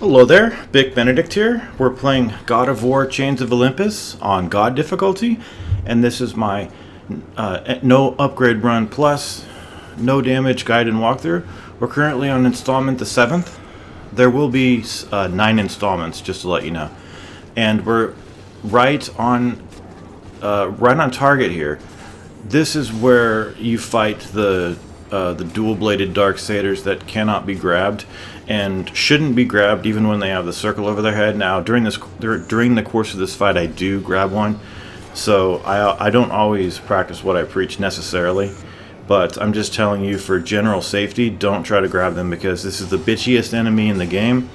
Hello there, Big Benedict here. We're playing God of War Chains of Olympus on God difficulty, and this is my no upgrade run plus no damage guide and walkthrough. We're currently on installment the 7th. There will be 9 installments, just to let you know, and we're right on target here. This is where you fight the dual-bladed dark satyrs that cannot be grabbed and shouldn't be grabbed even when they have the circle over their head. Now, during the course of this fight, I do grab one, so I don't always practice what I preach necessarily, but I'm just telling you for general safety, don't try to grab them because this is the bitchiest enemy in the game.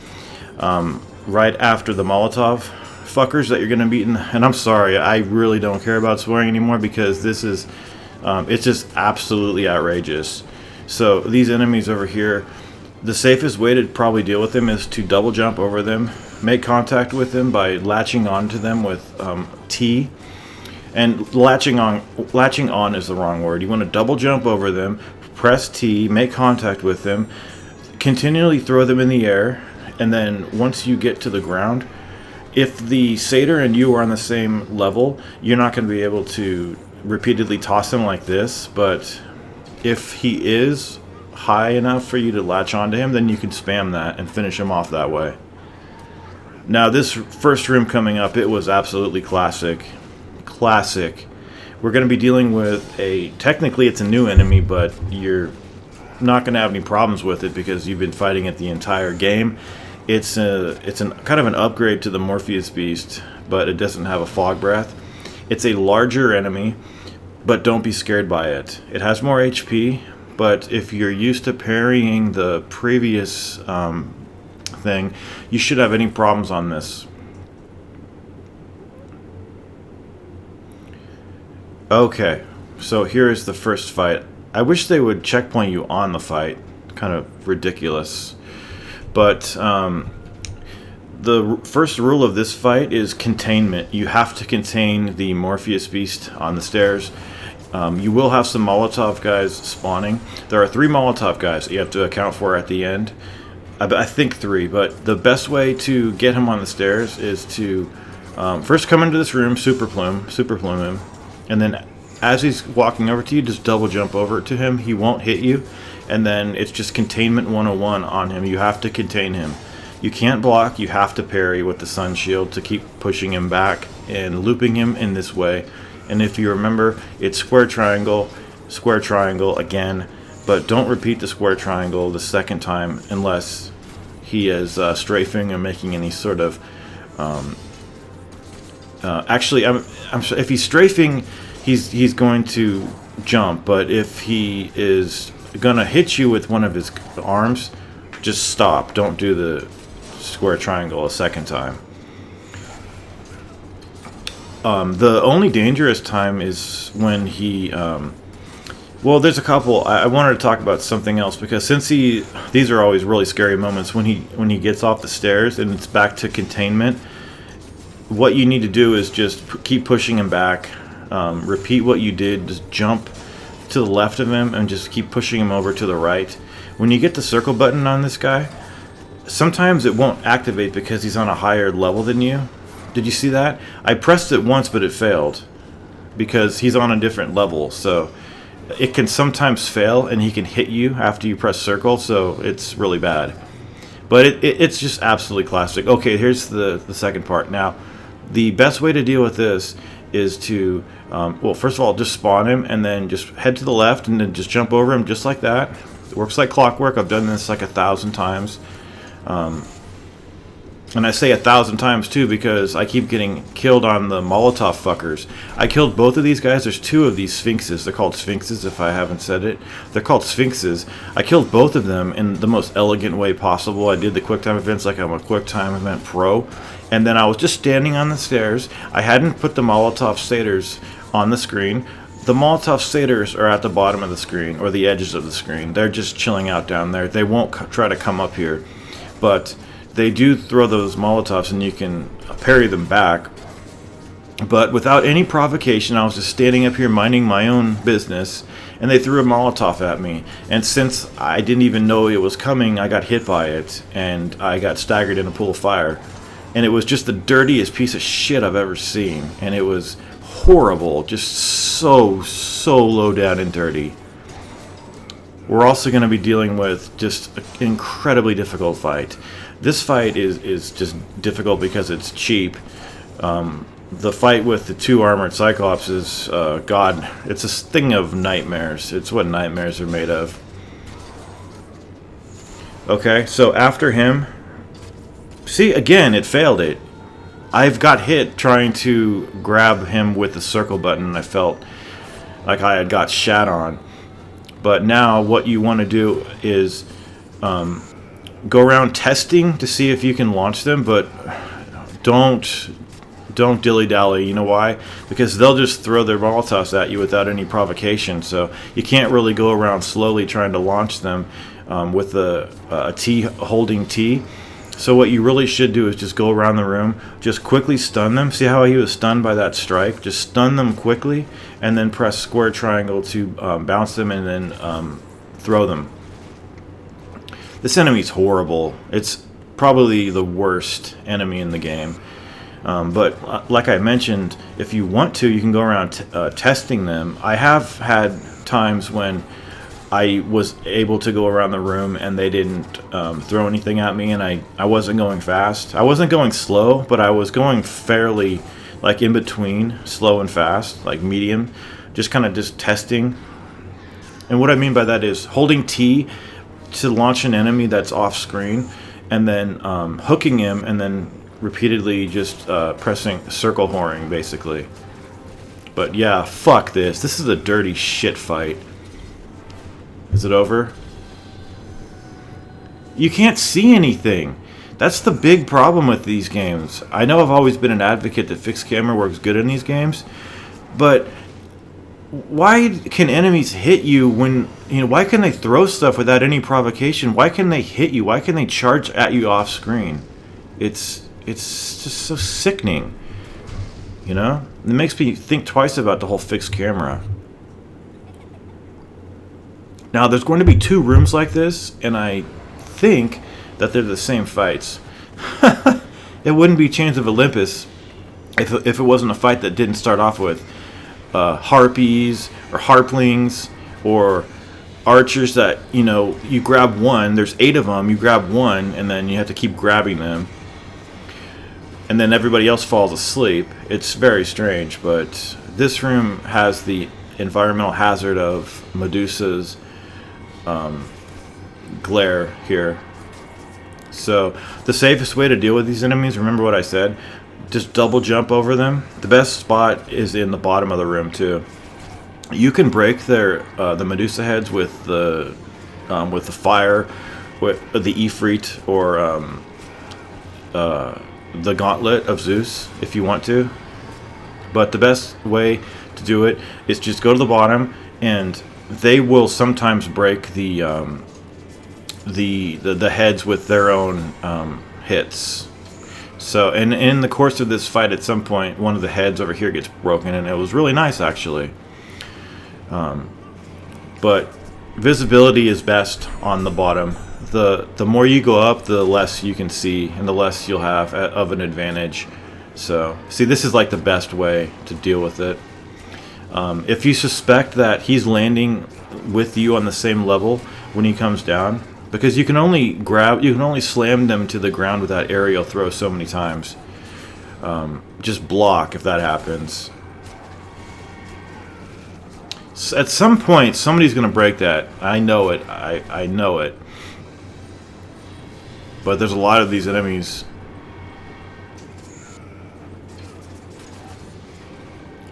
Right after the Molotov fuckers that you're going to beat, and I'm sorry, I really don't care about swearing anymore because this is it's just absolutely outrageous. So these enemies over here, the safest way to probably deal with them is to double jump over them, make contact with them by latching onto them with T. And latching on is the wrong word. You want to double jump over them, press T, make contact with them, continually throw them in the air, and then once you get to the ground, if the satyr and you are on the same level, you're not going to be able to repeatedly toss him like this, but if he is high enough for you to latch onto him, then you can spam that and finish him off that way. Now this first room coming up, it was absolutely classic. We're going to be dealing with technically it's a new enemy, but you're not going to have any problems with it because you've been fighting it the entire game. It's kind of an upgrade to the Morpheus Beast, but it doesn't have a fog breath. It's a larger enemy, but don't be scared by it. It has more HP, but if you're used to parrying the previous thing, you should have any problems on this. Okay, so here is the first fight. I wish they would checkpoint you on the fight. Kind of ridiculous. But the first rule of this fight is containment. You have to contain the Morpheus Beast on the stairs. You will have some Molotov guys spawning. There are 3 Molotov guys that you have to account for at the end. I think 3, but the best way to get him on the stairs is to first come into this room, super plume him, and then as he's walking over to you, just double jump over to him. He won't hit you, and then it's just containment 101 on him. You have to contain him. You can't block, you have to parry with the sun shield to keep pushing him back and looping him in this way. And if you remember, it's square triangle again, but don't repeat the square triangle the second time unless he is strafing or making any sort of actually I'm sure if he's strafing, he's going to jump, but if he is gonna hit you with one of his arms, just stop. Don't do the square triangle a second time. The only dangerous time is when he well, there's a couple. I wanted to talk about something else because since these are always really scary moments when he gets off the stairs and it's back to containment. What you need to do is just keep pushing him back. Repeat what you did. Just jump to the left of him and just keep pushing him over to the right. When you get the circle button on this guy, sometimes it won't activate because he's on a higher level than you. Did you see that? I pressed it once, but it failed because he's on a different level. So it can sometimes fail, and he can hit you after you press circle. So it's really bad. But it's just absolutely classic. Okay, here's the second part. Now, the best way to deal with this is to, well, first of all, just spawn him, and then just head to the left, and then just jump over him just like that. It works like clockwork. I've done this like 1,000 times. And I say 1,000 times too because I keep getting killed on the Molotov fuckers. I killed both of these guys. There's 2 of these sphinxes. They're called sphinxes if I haven't said it. They're called sphinxes. I killed both of them in the most elegant way possible. I did the quick time events like I'm a quick time event pro. And then I was just standing on the stairs. I hadn't put the Molotov satyrs on the screen. The Molotov satyrs are at the bottom of the screen or the edges of the screen. They're just chilling out down there. They won't try to come up here. But they do throw those Molotovs and you can parry them back. But without any provocation, I was just standing up here minding my own business, and they threw a Molotov at me. And since I didn't even know it was coming, I got hit by it, and I got staggered in a pool of fire. And it was just the dirtiest piece of shit I've ever seen. And it was horrible, just so low down and dirty. We're also going to be dealing with just an incredibly difficult fight. This fight is just difficult because it's cheap. The fight with the 2 armored Cyclops is, God, it's a thing of nightmares. It's what nightmares are made of. Okay, so after him... See, again, it failed it. I've got hit trying to grab him with the circle button, and I felt like I had got shat on. But now what you want to do is go around testing to see if you can launch them, but don't dilly-dally. You know why? Because they'll just throw their Molotovs at you without any provocation. So you can't really go around slowly trying to launch them with a T, holding T. So what you really should do is just go around the room, just quickly stun them. See how he was stunned by that strike? Just stun them quickly, and then press square triangle to bounce them and then throw them. This enemy's horrible. It's probably the worst enemy in the game. But like I mentioned, if you want to, you can go around testing them. I have had times when I was able to go around the room and they didn't throw anything at me, and I wasn't going fast. I wasn't going slow, but I was going fairly like in between slow and fast, like medium, just kind of just testing. And what I mean by that is holding T to launch an enemy that's off screen, and then hooking him, and then repeatedly just pressing circle whoring, basically. But yeah, fuck this. This is a dirty shit fight. Is it over? You can't see anything. That's the big problem with these games. I know I've always been an advocate that fixed camera works good in these games, but why can enemies hit you when, why can they throw stuff without any provocation? Why can they hit you? Why can they charge at you off screen? It's just so sickening. It makes me think twice about the whole fixed camera. Now, there's going to be 2 rooms like this, and I think that they're the same fights. It wouldn't be Chains of Olympus if it wasn't a fight that didn't start off with harpies or harplings or archers that, you grab one. There's 8 of them. You grab one, and then you have to keep grabbing them. And then everybody else falls asleep. It's very strange, but this room has the environmental hazard of Medusa's glare here. So the safest way to deal with these enemies, remember what I said, just double jump over them. The best spot is in the bottom of the room too. You can break their the Medusa heads with the fire, with the Ifrit, or the Gauntlet of Zeus if you want to. But the best way to do it is just go to the bottom, and they will sometimes break the heads with their own hits. So, and in the course of this fight, at some point, one of the heads over here gets broken, and it was really nice, actually. But visibility is best on the bottom. The more you go up, the less you can see, and the less you'll have of an advantage. So, see, this is like the best way to deal with it. If you suspect that he's landing with you on the same level when he comes down, because you can only slam them to the ground with that aerial throw so many times. Just block if that happens. At some point, somebody's going to break that. I know it. I know it. But there's a lot of these enemies.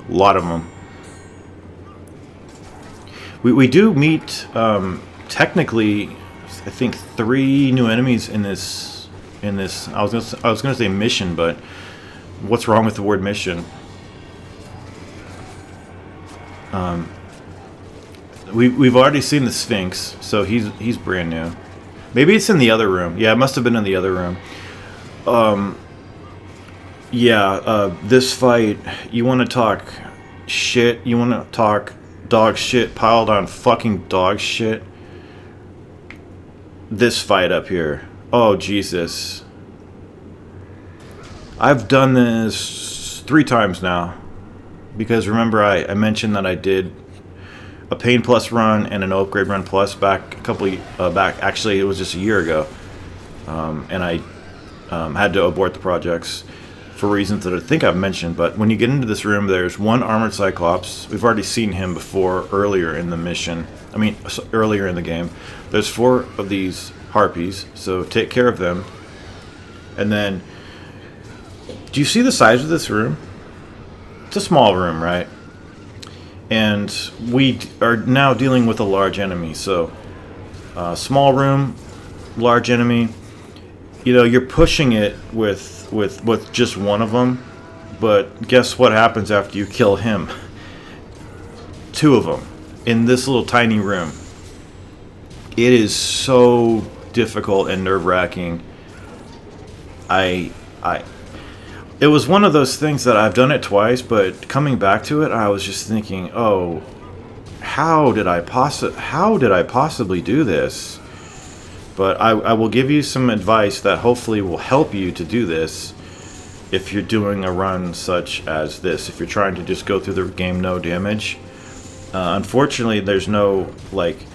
A lot of them. We do meet, technically, I think 3 new enemies in this. I was gonna say mission, but what's wrong with the word mission? We've already seen the Sphinx, so he's brand new. Maybe it's in the other room. Yeah, it must have been in the other room. Yeah, this fight, you want to talk shit, you want to talk dog shit piled on fucking dog shit. This fight up here. Oh, Jesus. I've done this 3 times now. Because remember, I mentioned that I did a Pain Plus run and an Upgrade Run Plus back a couple back. Actually, it was just a year ago. And I had to abort the projects for reasons that I think I've mentioned. But when you get into this room, there's one armored Cyclops. We've already seen him before earlier in the mission. I mean, earlier in the game. There's 4 of these harpies, so take care of them. And then, do you see the size of this room? It's a small room, right? And we are now dealing with a large enemy. So, small room, large enemy. You know, you're pushing it with just one of them, but guess what happens after you kill him? 2 of them in this little tiny room. It is so difficult and nerve-wracking. It was one of those things that I've done it twice, but coming back to it, I was just thinking, oh, how did I possibly do this? But I will give you some advice that hopefully will help you to do this if you're doing a run such as this. If you're trying to just go through the game no damage. Unfortunately, there's no, like,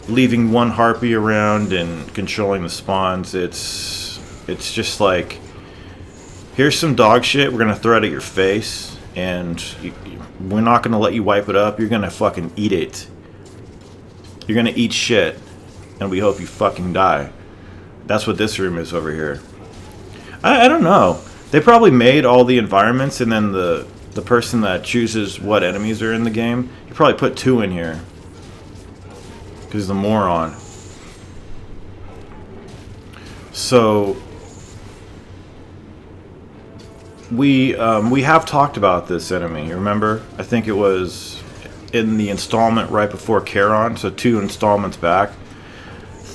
leaving one harpy around and controlling the spawns. It's just like, here's some dog shit we're going to throw it at your face, and we're not going to let you wipe it up. You're going to fucking eat it. You're going to eat shit. And we hope you fucking die. That's what this room is over here. I don't know. They probably made all the environments, and then the person that chooses what enemies are in the game, you probably put 2 in here. Because he's a moron. So we have talked about this enemy. Remember? I think it was in the installment right before Charon, so 2 installments back.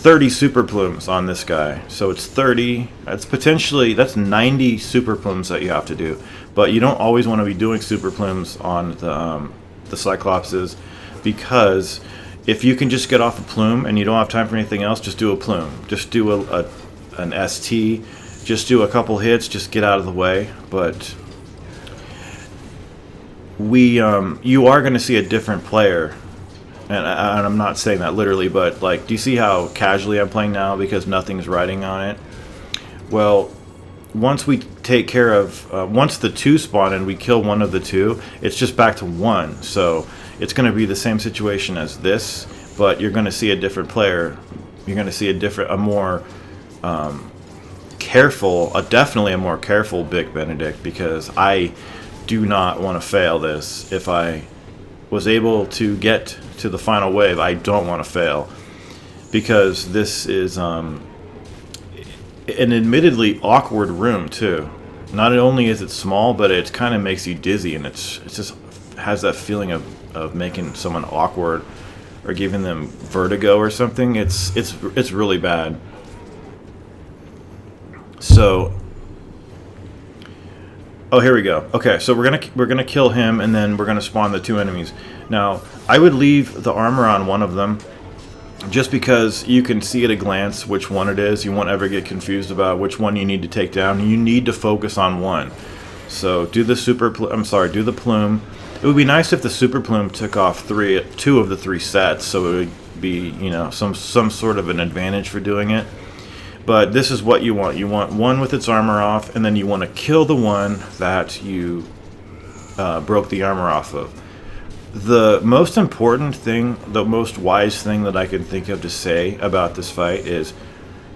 30 super plumes on this guy. So it's 30. That's 90 super plumes that you have to do. But you don't always want to be doing super plumes on the Cyclopses, because if you can just get off a plume and you don't have time for anything else, just do a plume. Just do an ST. Just do a couple hits. Just get out of the way. But you are going to see a different player. And I'm not saying that literally, but, like, do you see how casually I'm playing now because nothing's riding on it? Well, once we take care of, once the 2 spawn and we kill one of the 2, it's just back to 1. So it's going to be the same situation as this, but you're going to see a different player. You're going to see a more careful, definitely a more careful Big Benedict, because I do not want to fail this. If I was able to get to the final wave, I don't want to fail, because this is an admittedly awkward room too. Not only is it small, but it kind of makes you dizzy, and it's just has that feeling of making someone awkward or giving them vertigo or something. It's really bad. So, oh, here we go. Okay, so we're gonna kill him, and then we're gonna spawn the 2 enemies. Now, I would leave the armor on one of them, just because you can see at a glance which one it is. You won't ever get confused about which one you need to take down. You need to focus on one. So do the do the plume. It would be nice if the super plume took off 2 of the 3 sets, so it would be, you know, some sort of an advantage for doing it. But this is what you want. You want one with its armor off, and then you want to kill the one that you broke the armor off of. The most important thing, the most wise thing that I can think of to say about this fight is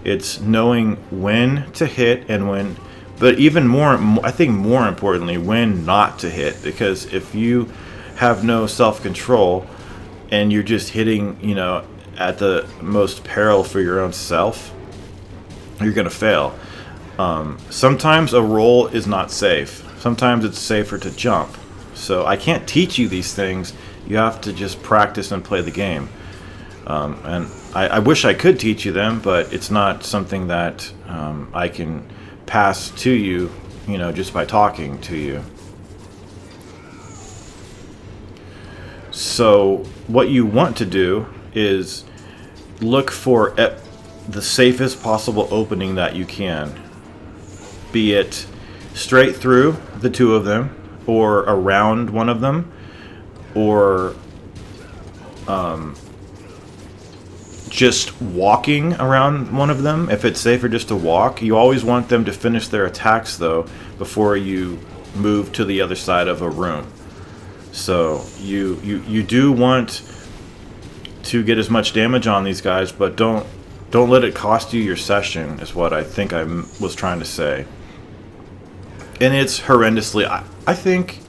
it's knowing when to hit and when, but even more, I think more importantly, when not to hit. Because if you have no self-control and you're just hitting, you know, at the most peril for your own self, you're going to fail. Sometimes a roll is not safe. Sometimes it's safer to jump. So I can't teach you these things. You have to just practice and play the game. And I wish I could teach you them, but it's not something that I can pass to you you know, just by talking to you. So what you want to do is look for the safest possible opening that you can, be it straight through the two of them, or around one of them, or just walking around one of them. If it's safer just to walk, you always want them to finish their attacks though before you move to the other side of a room. So you do want to get as much damage on these guys, but don't let it cost you your session, is what I think I was trying to say. And it's horrendously, I think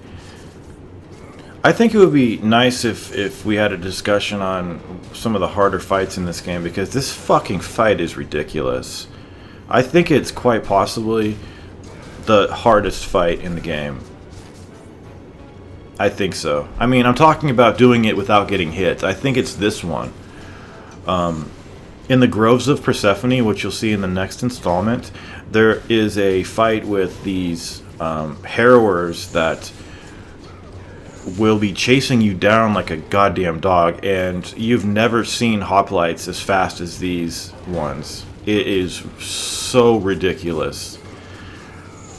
it would be nice if we had a discussion on some of the harder fights in this game, because this fucking fight is ridiculous. I think it's quite possibly the hardest fight in the game. I think so. I mean, I'm talking about doing it without getting hit. I think it's this one. In the Groves of Persephone, which you'll see in the next installment, there is a fight with these harrowers that will be chasing you down like a goddamn dog, and you've never seen hoplites as fast as these ones. It is so ridiculous.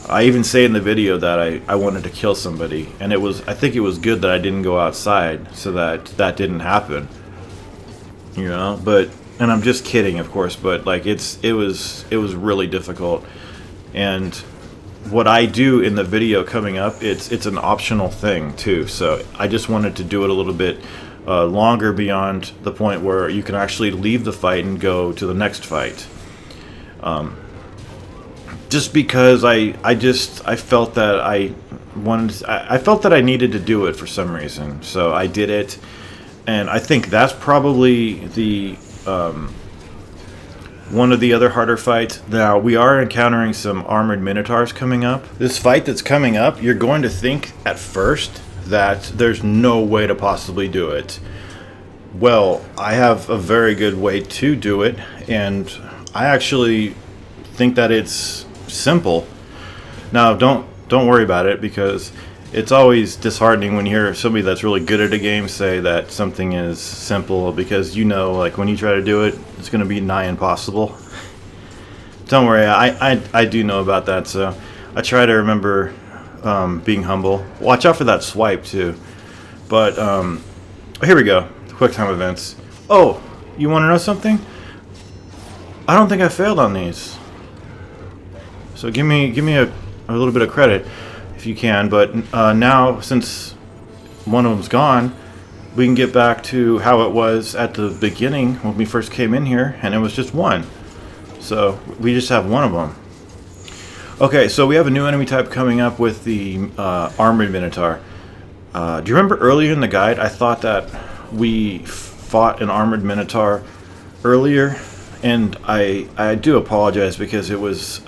I even say in the video that I wanted to kill somebody, and I think it was good that I didn't go outside so that didn't happen. You know, and I'm just kidding, of course, but like it was really difficult. And what I do in the video coming up, it's an optional thing too. So I just wanted to do it a little bit longer, beyond the point where you can actually leave the fight and go to the next fight. Just because I felt that I felt that I needed to do it for some reason, so I did it. And I think that's probably the one of the other harder fights. Now, we are encountering some armored minotaurs coming up. This fight that's coming up, you're going to think at first that there's no way to possibly do it. Well, I have a very good way to do it, and I actually think that it's simple. Now, don't worry about it, because it's always disheartening when you hear somebody that's really good at a game say that something is simple, because you know, like, when you try to do it, it's going to be nigh impossible. Don't worry, I do know about that, so I try to remember being humble. Watch out for that swipe too. But here we go. Quick time events. Oh, you want to know something? I don't think I failed on these. So give me a little bit of credit if you can. But now, since one of them's gone, we can get back to how it was at the beginning when we first came in here, and it was just one. So we just have one of them. Okay, so we have a new enemy type coming up with the armored minotaur. Do you remember earlier in the guide I thought that we fought an armored minotaur earlier? And I do apologize, because it was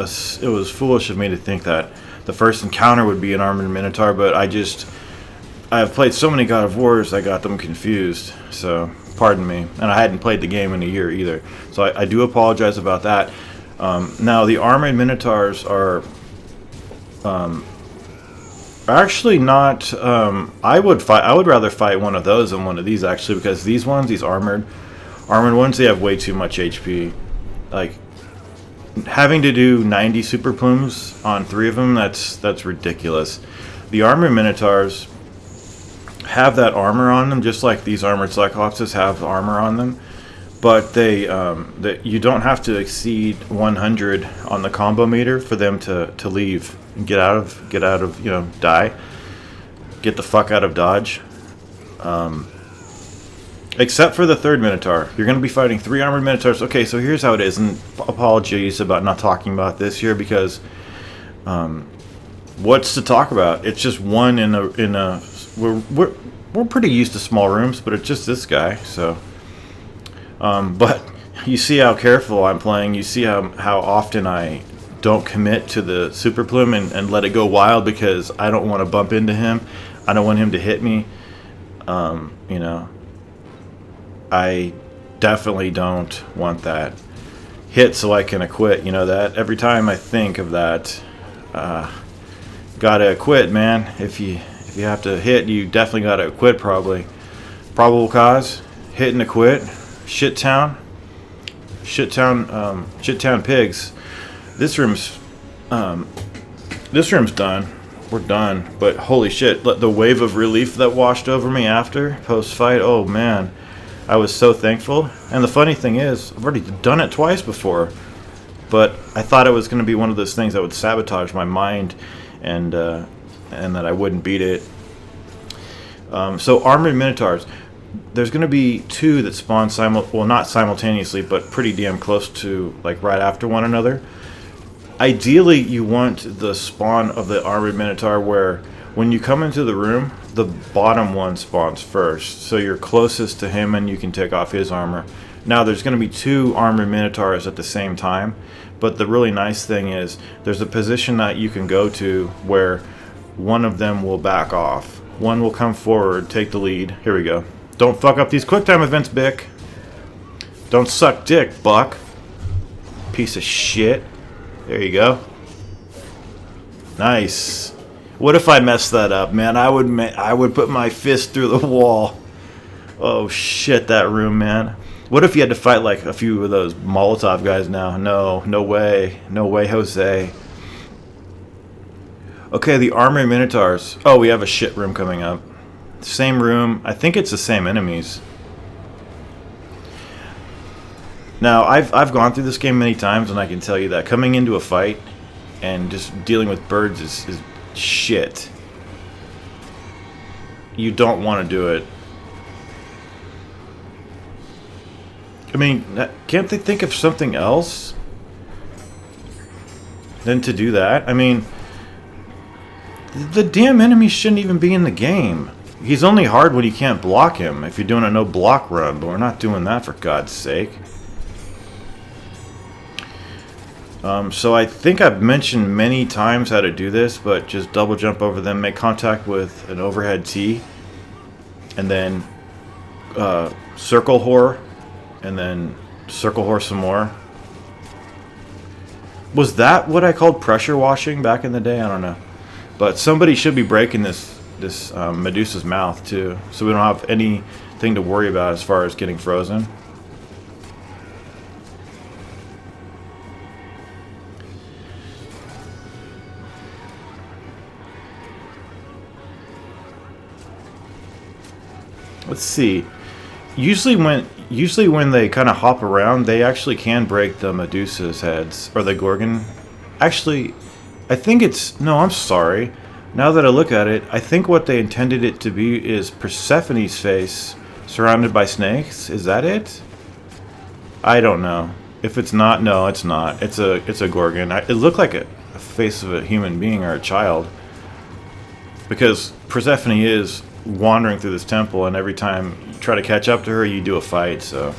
foolish of me to think that the first encounter would be an armored minotaur, but I've played so many God of Wars, I got them confused, so pardon me. And I hadn't played the game in a year either, so I do apologize about that. Now, the armored minotaurs are actually not. I would rather fight one of those than one of these, actually, because these armored ones, they have way too much HP. Like, having to do 90 super plumes on 3 of them, that's ridiculous. The armored minotaurs have that armor on them, just like these armored cyclopses have armor on them, but you don't have to exceed 100 on the combo meter for them to leave and get out of die, get the fuck out of dodge. Except for the third minotaur. You're going to be fighting 3 armored minotaurs. Okay, so here's how it is, and apologies about not talking about this here, because what's to talk about? It's just one in a we're pretty used to small rooms, but it's just this guy. So but you see how careful I'm playing. You see how often I don't commit to the super plume and let it go wild, because I don't want to bump into him. I don't want him to hit me. You know, I definitely don't want that hit so I can acquit. You know that every time I think of that, Gotta quit, man. If you have to hit, you definitely gotta quit. Probably. Probable cause. Hitting to quit. Shit town. Shit town pigs. This room's done. We're done. But holy shit, the wave of relief that washed over me after post fight. Oh man, I was so thankful. And the funny thing is, I've already done it twice before, but I thought it was going to be one of those things that would sabotage my mind, and that I wouldn't beat it. So armored minotaurs. There's going to be two that spawn not simultaneously, but pretty damn close to, like, right after one another. Ideally, you want the spawn of the armored minotaur where when you come into the room, the bottom one spawns first, so you're closest to him and you can take off his armor. Now, there's going to be two armored minotaurs at the same time, but the really nice thing is there's a position that you can go to where one of them will back off. One will come forward, take the lead. Here we go. Don't fuck up these quick time events, Bick. Don't suck dick, Buck. Piece of shit. There you go. Nice. What if I messed that up, man? I would put my fist through the wall. Oh shit, that room, man. What if you had to fight like a few of those Molotov guys now? No way. No way, Jose. Okay, the armored minotaurs. Oh, we have a shit room coming up. Same room. I think it's the same enemies. Now, I've gone through this game many times, and I can tell you that coming into a fight and just dealing with birds is shit. You don't want to do it. I mean, can't they think of something else than to do that? I mean, the damn enemy shouldn't even be in the game. He's only hard when you can't block him, if you're doing a no-block run, but we're not doing that for God's sake. So I think I've mentioned many times how to do this, but just double jump over them, make contact with an overhead T, and then circle whore, and then circle whore some more. Was that what I called pressure washing back in the day? I don't know. But somebody should be breaking this Medusa's mouth too, so we don't have anything to worry about as far as getting frozen. Let's see. Usually when they kind of hop around, they actually can break the Medusa's heads or the Gorgon. Actually, I think it's no. I'm sorry. Now that I look at it, I think what they intended it to be is Persephone's face surrounded by snakes. Is that it? I don't know. If it's not, no, it's not. It's a Gorgon. It looked like a face of a human being or a child. Because Persephone is wandering through this temple, and every time you try to catch up to her, you do a fight, so...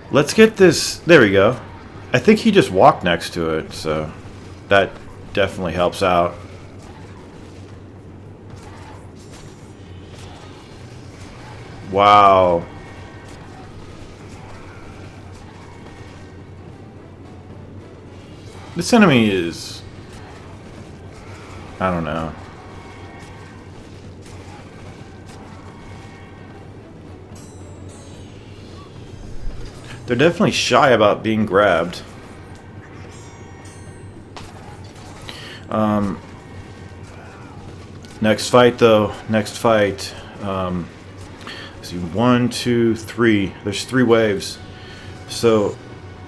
Let's get this... There we go. I think he just walked next to it, so... That definitely helps out. Wow. This enemy is... I don't know. They're definitely shy about being grabbed. Next fight, though. Next fight. Let's see. 1, 2, 3. There's 3 waves. So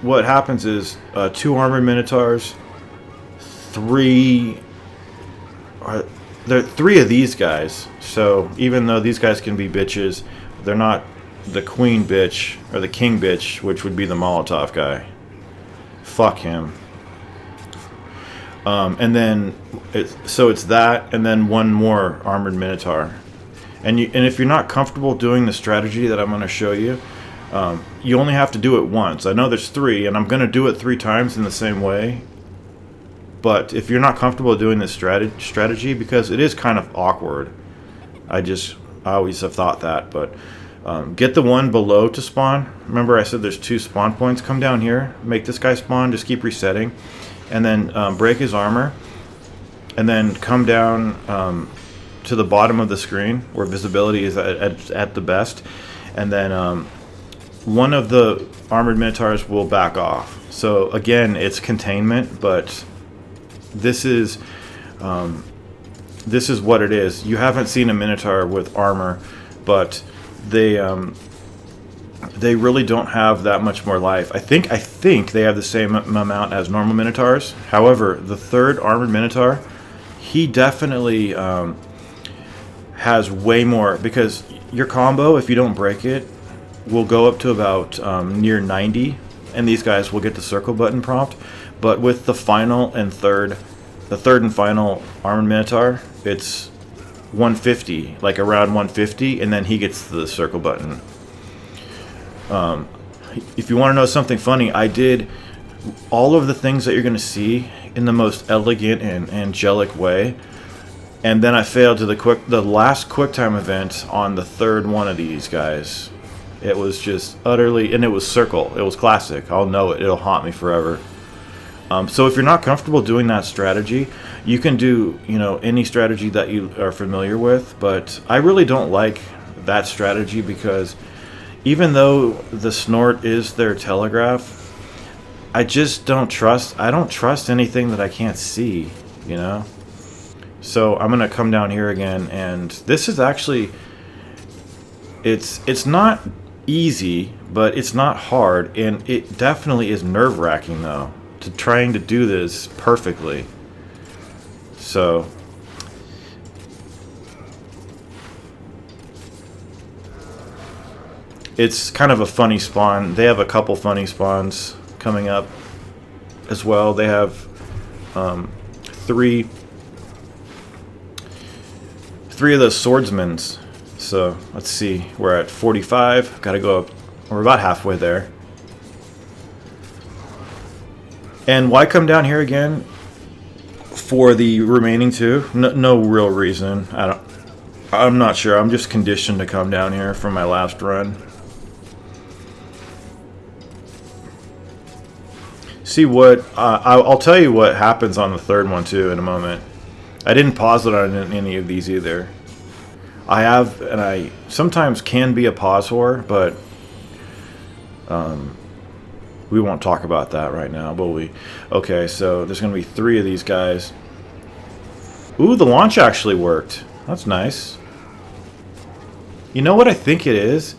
what happens is 2 armored minotaurs. 3. There are 3 of these guys. So even though these guys can be bitches, they're not the queen bitch or the king bitch, which would be the Molotov guy. Fuck him. And then it's that, and then 1 more armored minotaur. And if you're not comfortable doing the strategy that I'm going to show you, you only have to do it once. I know there's 3, and I'm going to do it 3 times in the same way. But if you're not comfortable doing this strategy, because it is kind of awkward, I always have thought that, but get the one below to spawn. Remember I said there's 2 spawn points. Come down here, make this guy spawn, just keep resetting, and then break his armor, and then come down to the bottom of the screen where visibility is at the best, and then one of the armored minotaurs will back off. So again, it's containment, but this is what it is. You haven't seen a minotaur with armor, but they really don't have that much more life. I think they have the same amount as normal minotaurs. However, the third armored minotaur, he definitely has way more, because your combo, if you don't break it, will go up to about near 90, and these guys will get the circle button prompt. But with the third and final armored minotaur, it's 150, like around 150, and then he gets the circle button. If you want to know something funny, I did all of the things that you're going to see in the most elegant and angelic way, and then I failed to the last QuickTime event on the third one of these guys. It was just utterly, and it was circle. It was classic. I'll know it. It'll haunt me forever. So if you're not comfortable doing that strategy, you can do, any strategy that you are familiar with. But I really don't like that strategy, because even though the snort is their telegraph, I just don't trust. I don't trust anything that I can't see, So I'm gonna come down here again, and this is actually, it's not easy, but it's not hard, and it definitely is nerve-wracking though, trying to do this perfectly. So it's kind of a funny spawn. They have a couple funny spawns coming up as well. They have three of the swordsmen's. So let's see, we're at 45. Gotta go up. We're about halfway there. And why come down here again for the remaining two? No real reason. I'm not sure. I'm just conditioned to come down here from my last run. See what I'll tell you what happens on the third one too in a moment. I didn't pause it on any of these either. I have, and I sometimes can be a pause whore, but we won't talk about that right now, will we? Okay, so there's going to be 3 of these guys. Ooh, the launch actually worked. That's nice. You know what I think it is?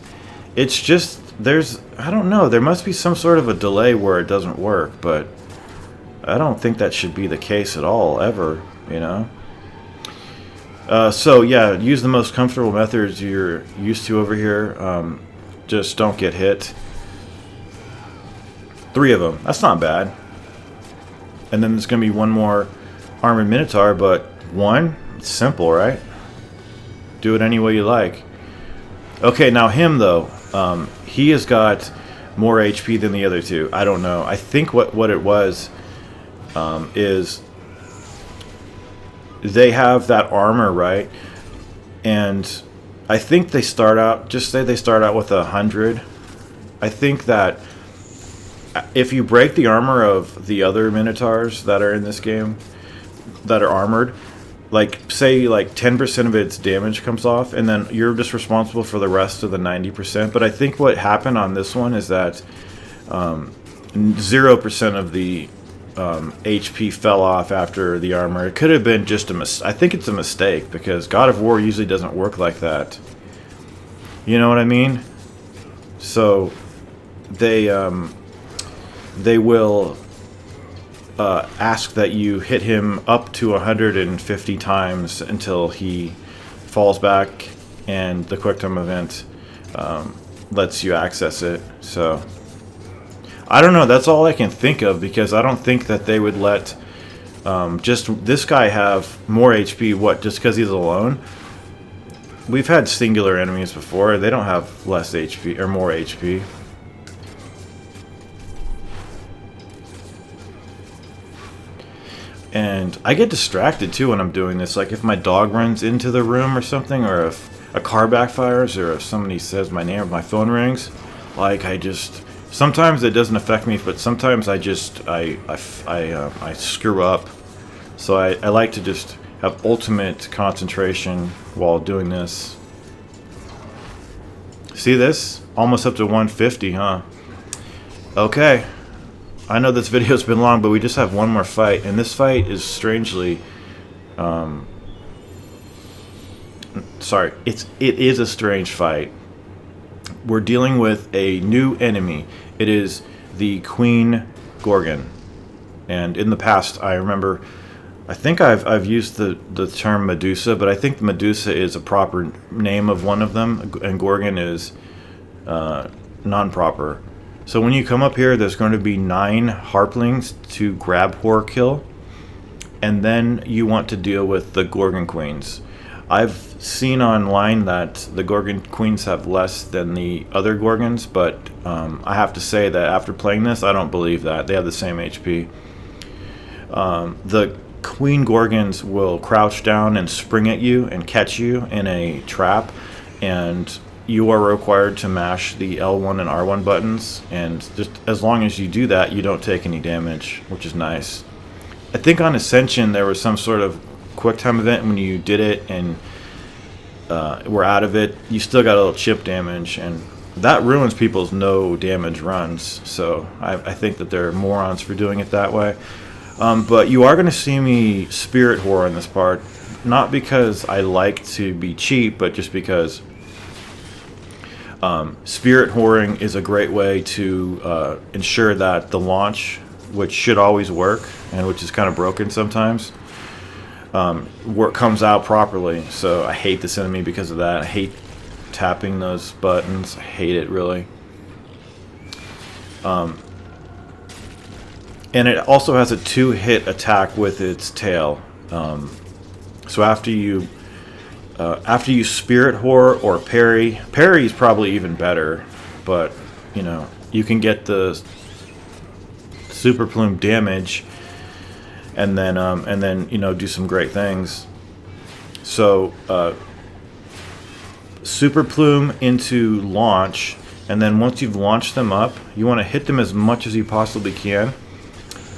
It's just, I don't know, there must be some sort of a delay where it doesn't work, but I don't think that should be the case at all, ever, So yeah, use the most comfortable methods you're used to over here. Just don't get hit. 3 of them. That's not bad. And then there's going to be one more armored minotaur, but one, it's simple, right? Do it any way you like. Okay, now him though, he has got more HP than the other 2. I don't know. I think what it was is they have that armor, right? And I think they start out, just say they start out with 100. I think that if you break the armor of the other minotaurs that are in this game that are armored, say 10% of its damage comes off, and then you're just responsible for the rest of the 90%. But I think what happened on this one is that 0% of the HP fell off after the armor. It could have been just I think it's a mistake, because God of War usually doesn't work like that. You know what I mean? So they will ask that you hit him up to 150 times until he falls back, and the QuickTime event lets you access it. So I don't know, that's all I can think of, because I don't think that they would let just this guy have more HP, just because he's alone. We've had singular enemies before, they don't have less HP or more HP. And I get distracted too when I'm doing this, like if my dog runs into the room or something, or if a car backfires, or if somebody says my name or my phone rings, sometimes it doesn't affect me, but sometimes I screw up So I like to just have ultimate concentration while doing this. See this? Almost up to 150, huh? Okay. I know this video's been long, but we just have one more fight, and this fight is strangely... sorry, it is a strange fight. We're dealing with a new enemy. It is the Queen Gorgon. And in the past, I remember... I think I've used the term Medusa, but I think Medusa is a proper name of one of them, and Gorgon is non-proper. So when you come up here, there's going to be 9 harplings to grab or kill, and then you want to deal with the Gorgon Queens. I've seen online that the Gorgon Queens have less than the other Gorgons, but I have to say that after playing this, I don't believe that. They have the same HP. The Queen Gorgons will crouch down and spring at you and catch you in a trap, and you are required to mash the L1 and R1 buttons, and just as long as you do that, you don't take any damage, which is nice. I think on Ascension there was some sort of quick time event when you did it and were out of it, you still got a little chip damage, and that ruins people's no damage runs, so I think that they're morons for doing it that way. But you are going to see me spirit whore in this part, not because I like to be cheap, but just because spirit whoring is a great way to ensure that the launch, which should always work, and which is kind of broken sometimes, comes out properly. So I hate this enemy because of that. I hate tapping those buttons. I hate it, really. And it also has a 2-hit attack with its tail. So after you spirit whore or parry is probably even better, but you know, you can get the super plume damage and then you know, do some great things. So super plume into launch, and then once you've launched them up, you want to hit them as much as you possibly can,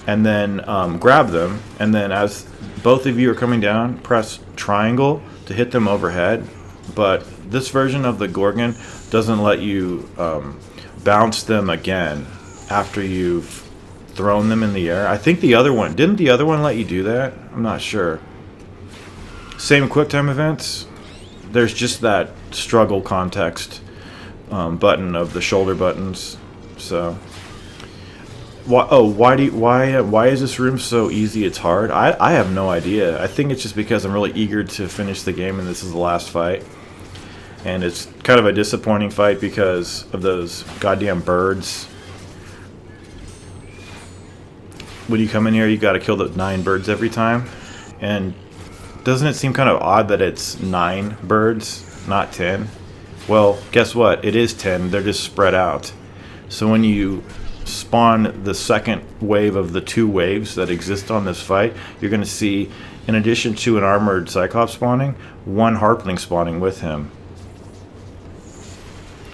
and then grab them, and then as both of you are coming down, press triangle to hit them overhead. But this version of the Gorgon doesn't let you bounce them again after you've thrown them in the air. I think the other one, didn't the other one let you do that? I'm not sure. Same QuickTime events. There's just that struggle context button of the shoulder buttons. So why is this room so easy it's hard? I have no idea. I think it's just because I'm really eager to finish the game and this is the last fight. And it's kind of a disappointing fight because of those goddamn birds. When you come in here, you got to kill the 9 birds every time. And doesn't it seem kind of odd that it's 9 birds, not 10? Well, guess what? It is 10. They're just spread out. So when you spawn the second wave of the 2 waves that exist on this fight, you're going to see, in addition to an armored Cyclops spawning, 1 Harpling spawning with him.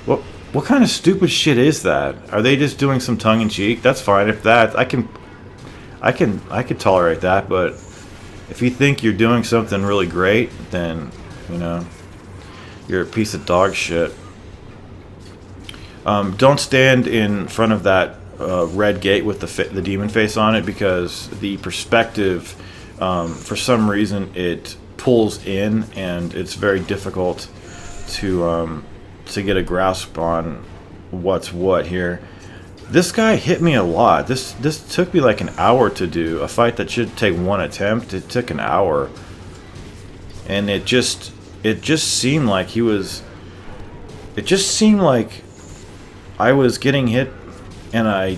What kind of stupid shit is that? Are they just doing some tongue-in-cheek? That's fine. If that, I could tolerate that, but if you think you're doing something really great, then, you know, you're a piece of dog shit. Don't stand in front of that red gate with the demon face on it, because the perspective, for some reason, it pulls in, and it's very difficult to get a grasp on what's what here. This guy hit me a lot. This took me like an hour to do. A fight that should take 1 attempt, it took an hour. And it just seemed like he was... It just seemed like I was getting hit, and I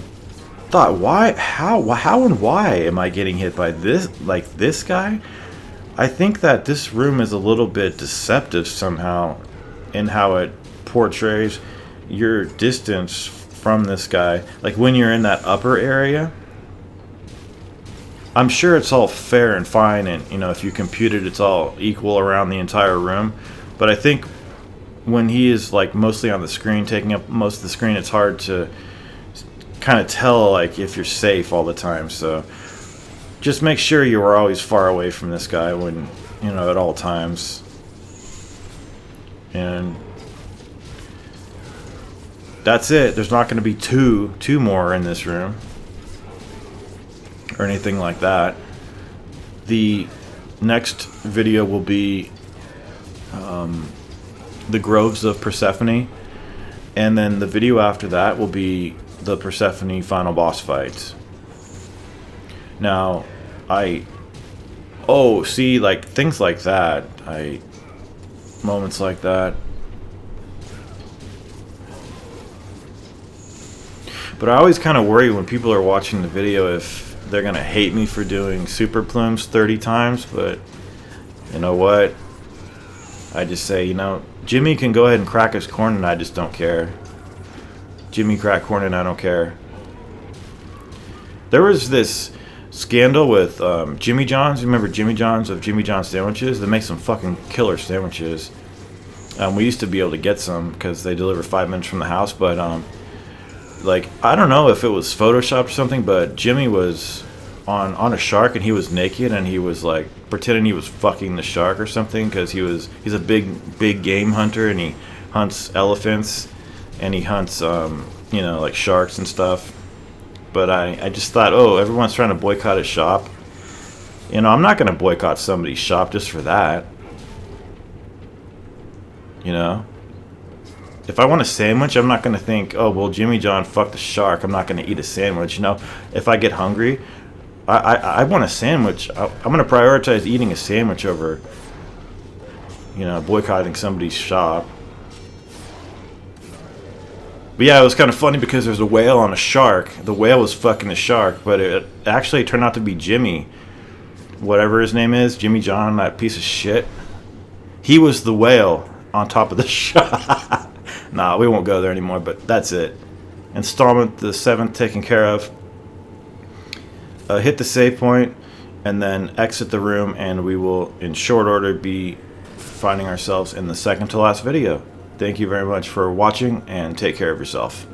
thought, why, how and why am I getting hit by this guy? I think that this room is a little bit deceptive somehow in how it portrays your distance from this guy. Like when you're in that upper area, I'm sure it's all fair and fine, and you know, if you compute it, it's all equal around the entire room. But I think when he is like mostly on the screen, taking up most of the screen, it's hard to kind of tell like if you're safe all the time. So Just make sure you are always far away from this guy when, you know, at all times. And that's it. There's not going to be two more in this room or anything like that. The next video will be the Groves of Persephone, and then the video after that will be the Persephone final boss fight. Now, see, like, things like that, moments like that. But I always kind of worry when people are watching the video if they're going to hate me for doing super plumes 30 times, but you know what? I just say, you know, Jimmy can go ahead and crack his corn and I just don't care. Jimmy crack corn and I don't care. There was this scandal with Jimmy John's. You remember Jimmy John's of Jimmy John's sandwiches? They make some fucking killer sandwiches. We used to be able to get some because they deliver 5 minutes from the house, but like, I don't know if it was Photoshop or something, but Jimmy was on a shark and he was naked and he was like pretending he was fucking the shark or something because he's a big game hunter and he hunts elephants and he hunts you know, like sharks and stuff. But I just thought, oh, everyone's trying to boycott his shop. You know, I'm not going to boycott somebody's shop just for that. You know? If I want a sandwich, I'm not going to think, oh, well, Jimmy John fucked the shark. I'm not going to eat a sandwich. You know, if I get hungry, I want a sandwich. I'm going to prioritize eating a sandwich over, you know, boycotting somebody's shop. But yeah, it was kind of funny because there's a whale on a shark. The whale was fucking the shark, but it actually turned out to be Jimmy. Whatever his name is, Jimmy John, that piece of shit. He was the whale on top of the shark. Nah, we won't go there anymore, but that's it. Installment the 7th taken care of. Hit the save point and then exit the room, and we will, in short order, be finding ourselves in the second to last video. Thank you very much for watching, and take care of yourself.